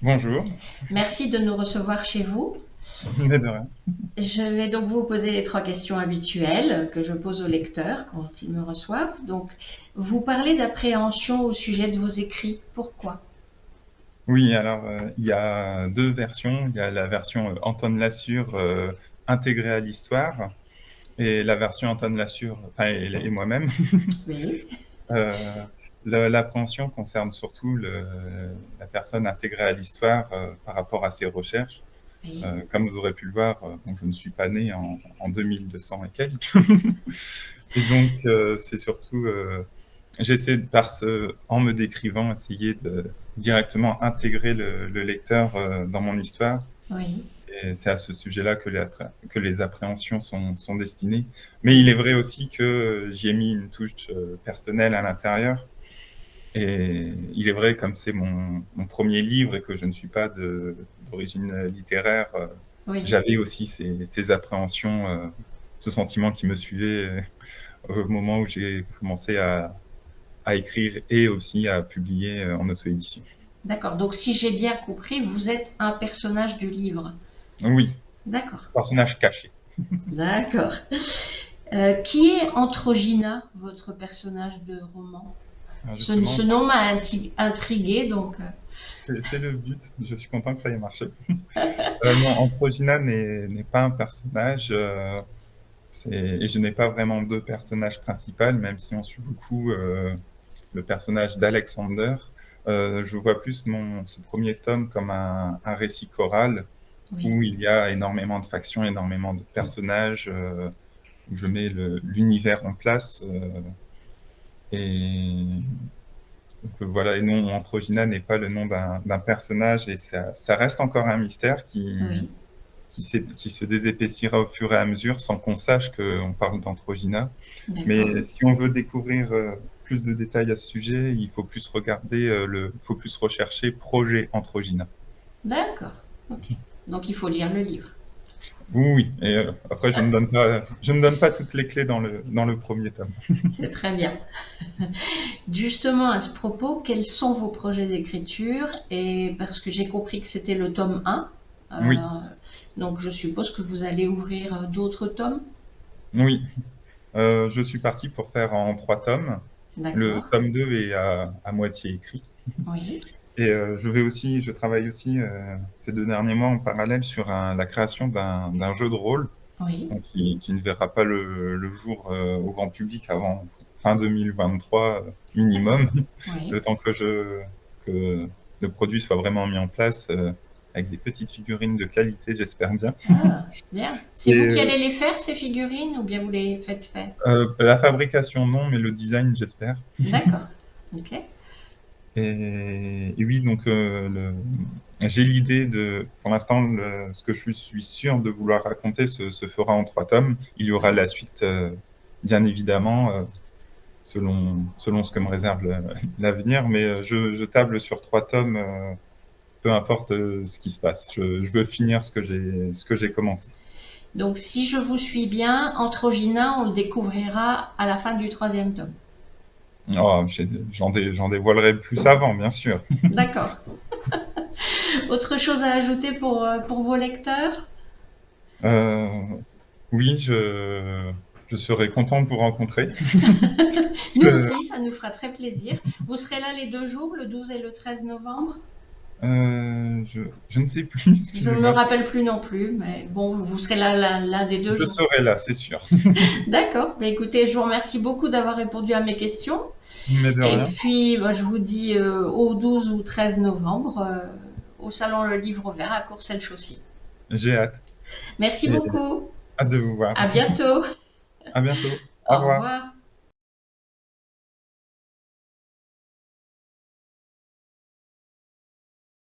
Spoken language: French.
Bonjour, Merci de nous recevoir chez vous. mais de rien. Je vais donc vous poser les trois questions habituelles que je pose aux lecteurs quand ils me reçoivent. Donc, vous parlez d'appréhension au sujet de vos écrits. Pourquoi? Oui, alors, il y a 2 versions. Il y a la version, Anton Lassure, intégrée à l'histoire et la version Anton Lassure, enfin et moi-même. Oui, Heu, l'appréhension concerne surtout la personne intégrée à l'histoire, par rapport à ses recherches. oui, Comme vous aurez pu le voir, bon, je ne suis pas né en 2200 et quelques. Et donc, c'est surtout, j'essaie de en me décrivant, essayer de directement intégrer le lecteur, dans mon histoire, oui. et c'est à ce sujet-là que les appréhensions sont destinées. Mais il est vrai aussi que j'y ai mis une touche, personnelle à l'intérieur, et il est vrai, comme c'est mon 1er livre et que je ne suis pas d'origine littéraire, Oui. j'avais aussi ces appréhensions, ce sentiment qui me suivait, au moment où j'ai commencé à écrire et aussi à publier, en auto-édition. D'accord. Donc, si j'ai bien compris, vous êtes un personnage du livre. Oui, D'accord. personnage caché. D'accord. Qui est Androgyna, votre personnage de roman? Ce Justement, nom m'a intrigué, donc. c'est le but. Je suis content que ça ait marché. Non, Androgyna n'est pas un personnage, et je n'ai pas vraiment 2 personnages principaux, même si on suit beaucoup, le personnage d'Alexander. Je vois plus ce 1er tome comme un récit choral Oui. où il y a énormément de factions, énormément de personnages, où je mets l'univers en place, et donc, voilà, et non, Androgyna n'est pas le nom d'un personnage, et ça reste encore un mystère Oui. qui se désépaissira au fur et à mesure sans qu'on sache qu'on parle d'Androgyna. D'accord. Mais si on veut découvrir, plus de détails à ce sujet, il faut plus regarder, il faut plus rechercher projet Androgyna. D'accord. Ok. Donc il faut lire le livre. Oui, oui, et après je ne donne pas toutes les clés dans le 1er tome. C'est très bien. Justement, à ce propos, quels sont vos projets d'écriture? Et parce que j'ai compris que c'était le tome 1, Oui, donc je suppose que vous allez ouvrir d'autres tomes. oui, je suis parti pour faire en 3 tomes. Le D'accord. tome 2 est à moitié écrit. Oui. Et je travaille aussi, ces 2 derniers mois en parallèle sur la création d'un jeu de rôle, Oui. donc qui ne verra pas le jour, au grand public avant fin 2023, D'accord. minimum, Oui. le temps que le produit soit vraiment mis en place, avec des petites figurines de qualité, j'espère bien. Ah, bien. C'est Et vous qui allez les faire, ces figurines, ou bien vous les faites faire? la fabrication non, mais le design, j'espère. D'accord. Ok. Et oui, donc, j'ai l'idée pour l'instant, ce que je suis sûr de vouloir raconter se fera en 3 tomes. Il y aura Oui. la suite, bien évidemment, selon ce que me réserve l'avenir, mais je table sur 3 tomes, peu importe, ce qui se passe. Je veux finir ce que j'ai commencé. Donc si je vous suis bien, Androgyna, on le découvrira à la fin du troisième tome. Oh, j'en dévoilerai plus avant, bien sûr. D'accord. Autre chose à ajouter pour vos lecteurs? Heu, oui, je serais content de vous rencontrer. Nous Je aussi, ça nous fera très plaisir. Vous serez là les 2 jours, le 12 et le 13 novembre? je ne sais plus, Je ne me excusez-moi. rappelle plus non plus, mais bon, vous serez là l'un des deux Je jours. serai là, c'est sûr. D'accord. Mais écoutez, je vous remercie beaucoup d'avoir répondu à mes questions. Mais de Et rien, puis, moi, je vous dis au 12 ou 13 novembre au Salon Le Livre Vert à Courcelles-Chaussy. j'ai hâte, Merci et beaucoup. hâte de vous voir. À bientôt. À bientôt. Au Au revoir. revoir.